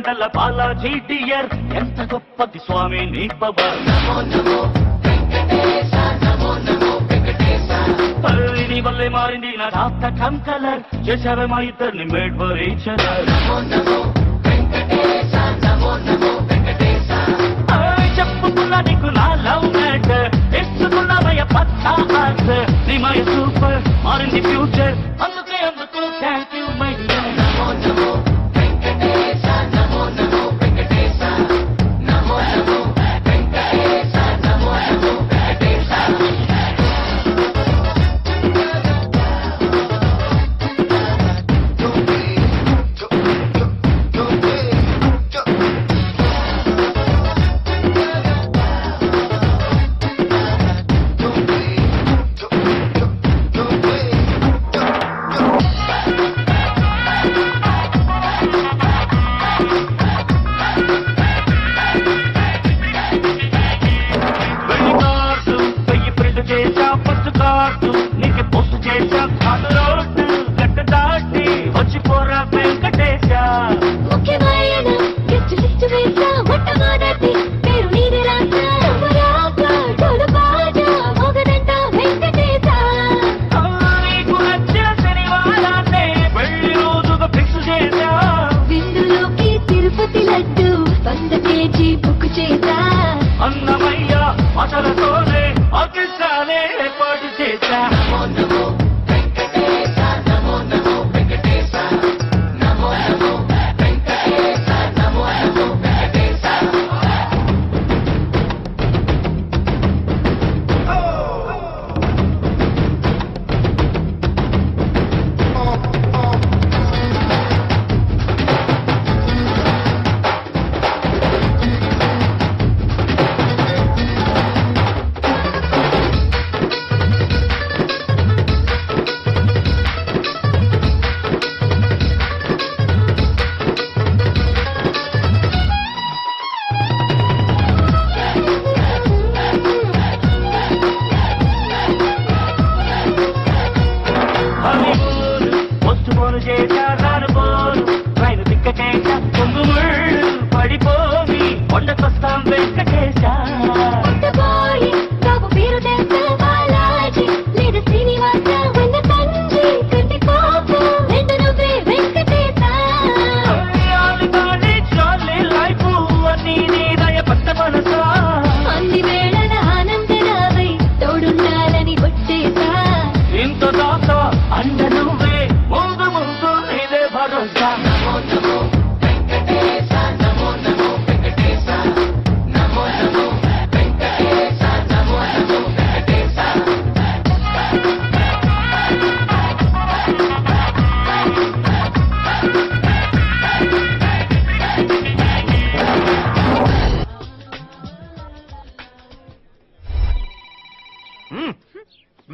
కొండల బాలాజీ డియర్ ఎంత గొప్పది స్వామి నీ పవర్ నీ వల్లే మారింది నా డాక్టర్ కమ్ కలర్ చేసావే మా ఇద్దరిని మేడ్ ఫర్ ఈచ్ అదర్ చెప్పుకున్నా నీకు నా లవ్ మ్యాటర్ ఇస్తున్నవయ్య పచ్చా ఆన్సర్ నీ మై సూపర్ మారింది ఫ్యూచర్ అందుకే అందుకు థ్యాంక్ యూ మై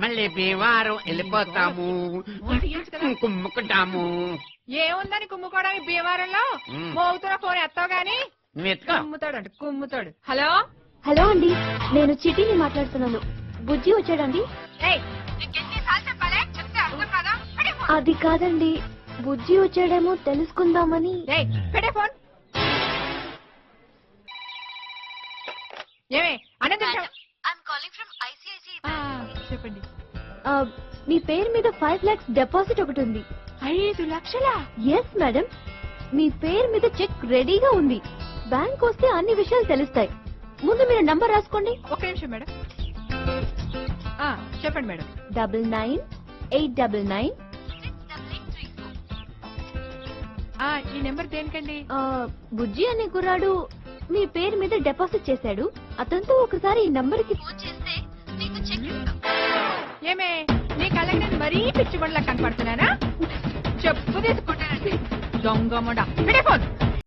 మళ్ళీ భీమవరం వెళ్ళిపోతాము కుమ్ముకుంటాము. ఏముందని కుమ్ముకోవడానికి భీమవరంలో మోగుతున్న ఫోన్ ఎత్తావు గాని కుమ్ముతాడు కుమ్ముతాడు. హలో హలో అండి, నేను చిటిని మాట్లాడుతున్నాను. బుజ్జి వచ్చాడండి? అది కాదండి, బుజ్జి వచ్చాడేమో తెలుసుకుందామని. ఫోన్ ఏమే అనేది చెప్పండి. మీ పేరు మీద 5 lakhs డిపాజిట్ ఒకటి ఉంది. 5 లక్షలా? ఎస్ మేడం, మీ పేరు మీద చెక్ రెడీగా ఉంది. బ్యాంక్ వస్తే అన్ని విషయాలు తెలుస్తాయి. ముందు మీరు నంబర్ రాసుకోండి. ఒక నిమిషం మేడం. చెప్పండి మేడం. 998999. ఈ నెంబర్ దేనికండి? బుజ్జి అనే కుర్రాడు మీ పేరు మీద డిపాజిట్ చేశాడు. అతనితో ఒకసారి ఈ నంబర్ కి ఫోన్ చేస్తే మీకు చెక్ ఇస్తాం. ఏమే నీ కళ్ళకి నేను మరీ పిచ్చి బండ్లా కనపడుతున్నానా? చెప్పు తీసుకుంటానండి దొంగ మొండ. ఫోన్